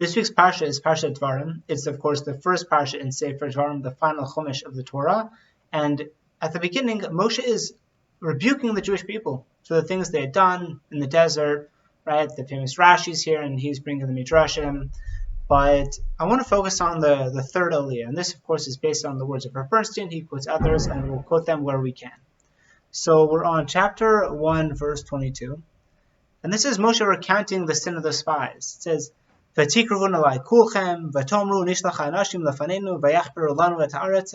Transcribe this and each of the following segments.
This week's parsha is Parsha Devarim. It's, of course, the first parsha in Sefer Devarim, the final chumash of the Torah. And at the beginning, Moshe is rebuking the Jewish people for the things they had done in the desert, right? The famous Rashi's here, and he's bringing the Midrashim. But I want to focus on the third aliyah. And this, of course, is based on the words of Rav Bernstein. He quotes others, and we'll quote them where we can. So we're on chapter 1, verse 22. And this is Moshe recounting the sin of the spies. It says, "V'tikruvun alai kulchem, v'tomru nishlach ha'anashim lefanenu, v'yachberu lanu et ha'aretz,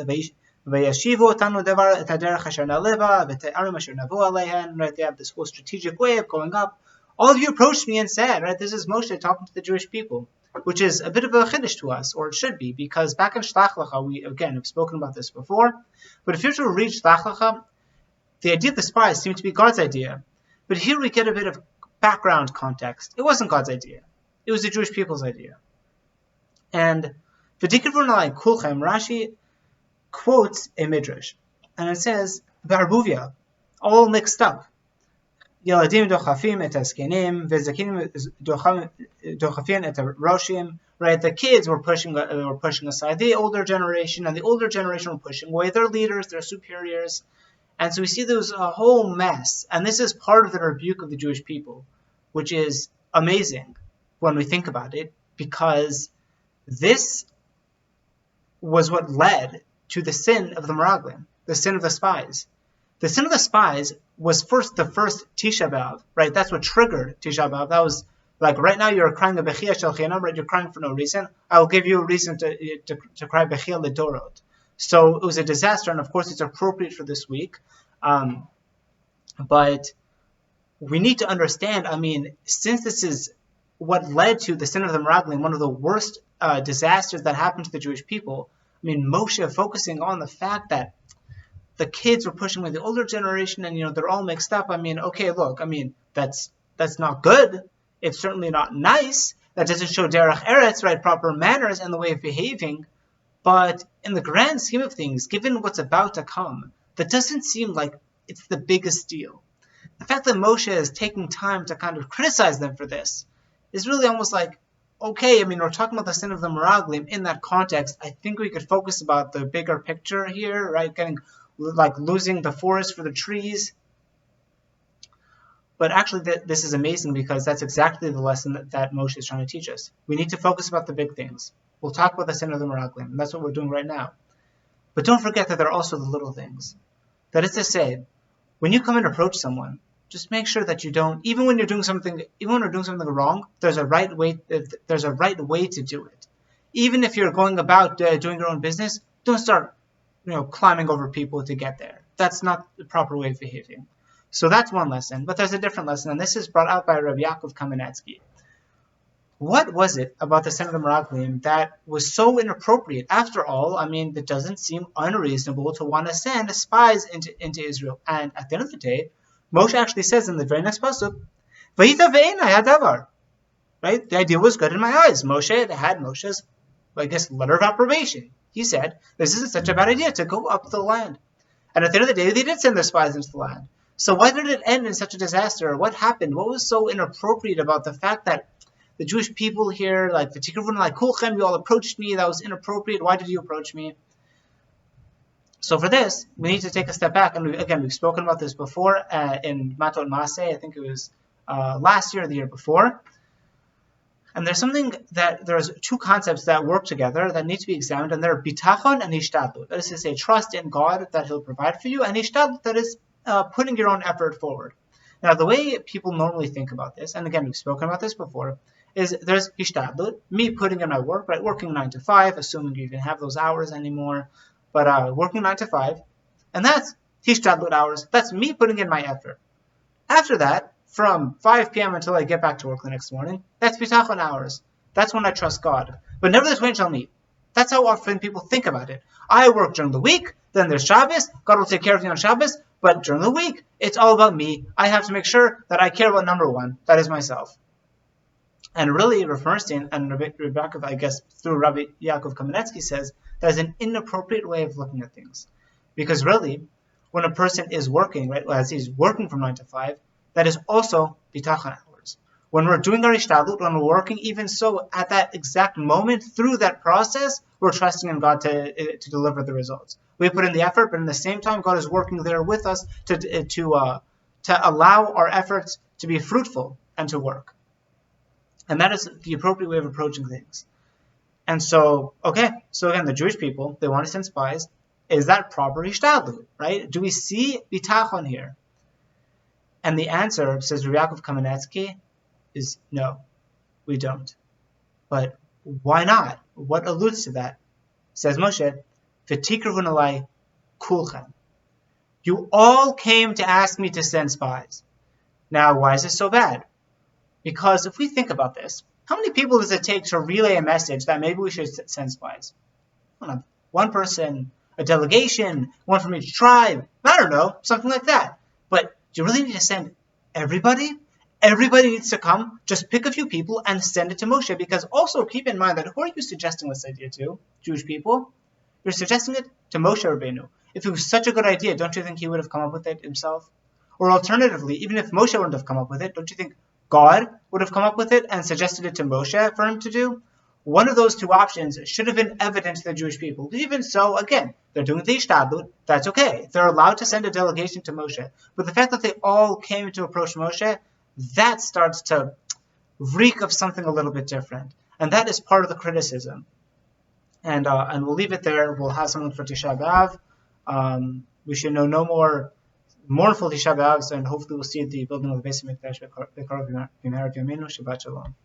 v'yashivu otanu devar et haderech asher naleva, v'te'arim asher navu aleihen." Right, they have this whole strategic way of going up. All of you approached me and said, right, this is Moshe talking to the Jewish people, which is a bit of a chiddush to us, or it should be, because back in Shlach Lecha, we, again, have spoken about this before, but if you were to read Shlach Lecha, the idea of the spies seemed to be God's idea. But here we get a bit of background context. It wasn't God's idea. It was the Jewish people's idea. And V'tikruvun alai kulchem, Rashi quotes a midrash, and it says, Ba'arbuvia, all mixed up. Yeladim dochafim et askenim, v'zakinim dochafin et roshim. Right, the kids were pushing aside the older generation, and the older generation were pushing away their leaders, their superiors. And so we see there was a whole mess. And this is part of the rebuke of the Jewish people, which is amazing when we think about it, because this was what led to the sin of the Meraglim, the sin of the spies. The sin of the spies was the first Tisha B'Av, right? That's what triggered Tisha B'Av. That was like, right now you're crying a Bechia Shel Chinam, right? You're crying for no reason. I'll give you a reason to cry Bechia L'Dorot. So it was a disaster, and of course it's appropriate for this week. But we need to understand, since this is what led to the sin of the Meraglim, one of the worst disasters that happened to the Jewish people, Moshe focusing on the fact that the kids were pushing with the older generation, and they're all mixed up. Okay, look, that's not good. It's certainly not nice. That doesn't show derech eretz, right, proper manners and the way of behaving. But in the grand scheme of things, given what's about to come, that doesn't seem like it's the biggest deal. The fact that Moshe is taking time to kind of criticize them for this is really almost like, okay, we're talking about the sin of the Meraglim in that context. I think we could focus about the bigger picture here, right? Losing the forest for the trees. But actually, this is amazing, because that's exactly the lesson that Moshe is trying to teach us. We need to focus about the big things. We'll talk about the sin of the Meraglim, and that's what we're doing right now. But don't forget that there are also the little things. That is to say, when you come and approach someone, just make sure that you don't, even when you're doing something wrong, there's a right way to do it. Even if you're going about doing your own business, don't start, climbing over people to get there. That's not the proper way of behaving. So that's one lesson. But there's a different lesson, and this is brought out by Rabbi Yaakov Kamenetsky. What was it about the sin of the Meraglim that was so inappropriate? After all, it doesn't seem unreasonable to want to send spies into Israel. And at the end of the day, Moshe actually says in the very next pasuk, "Vayita ve'enai hadavar." Right? The idea was good in my eyes. Moshe had Moshe's, letter of approbation. He said, this isn't such a bad idea to go up the land. And at the end of the day, they did send their spies into the land. So why did it end in such a disaster? What happened? What was so inappropriate about the fact that the Jewish people here, V'tikruvun alai kulchem, you all approached me, that was inappropriate. Why did you approach me? So for this, we need to take a step back. And we've spoken about this before in Matot Maseh. I think it was last year or the year before. And there's two concepts that work together that need to be examined, and they're bitachon and hishtadlut. That is to say, trust in God that He'll provide for you, and hishtadlut, that is putting your own effort forward. Now, the way people normally think about this, and again, we've spoken about this before, is there's hishtadlut, me putting in my work, right? Working 9 to 5, assuming you even have those hours anymore, but working 9 to 5, and that's hishtadlut hours. That's me putting in my effort. After that, from 5 p.m. until I get back to work the next morning, that's bitachon hours. That's when I trust God. But never the twain shall meet. That's how often people think about it. I work during the week, then there's Shabbos, God will take care of me on Shabbos, but during the week, it's all about me. I have to make sure that I care about number one, that is myself. And really, Rav Bernstein and Rebecca, I guess, through Rabbi Yaakov Kamenetsky says, that is an inappropriate way of looking at things. Because really, when a person is working, right, as he's working from 9 to 5, that is also bitachon hours. When we're doing our ishtadlut, when we're working, even so, at that exact moment, through that process, we're trusting in God to deliver the results. We put in the effort, but in the same time, God is working there with us to allow our efforts to be fruitful and to work. And that is the appropriate way of approaching things. And so, so again, the Jewish people, they want to send spies. Is that proper ishtadlut, right? Do we see bitachon here? And the answer, says Rav Yaakov Kamenetsky, is no, we don't. But why not? What alludes to that? Says Moshe, V'tikruvun alai kulchem. You all came to ask me to send spies. Now, why is this so bad? Because if we think about this, how many people does it take to relay a message that maybe we should send spies? I don't know, one person, a delegation, one from each tribe, I don't know, something like that. But do you really need to send everybody? Everybody needs to come. Just pick a few people and send it to Moshe. Because also keep in mind that who are you suggesting this idea to? Jewish people? You're suggesting it to Moshe Rabbeinu. If it was such a good idea, don't you think he would have come up with it himself? Or alternatively, even if Moshe wouldn't have come up with it, don't you think God would have come up with it and suggested it to Moshe for him to do? One of those two options should have been evident to the Jewish people. Even so, again, they're doing the ishtadlut, that's okay. They're allowed to send a delegation to Moshe. But the fact that they all came to approach Moshe, that starts to reek of something a little bit different. And that is part of the criticism. And we'll leave it there. We'll have something for Tisha B'Av. We should know no more mournful Tisha B'Avs, and hopefully we'll see the building of the Beis Hamikdash. Shabbat Shalom.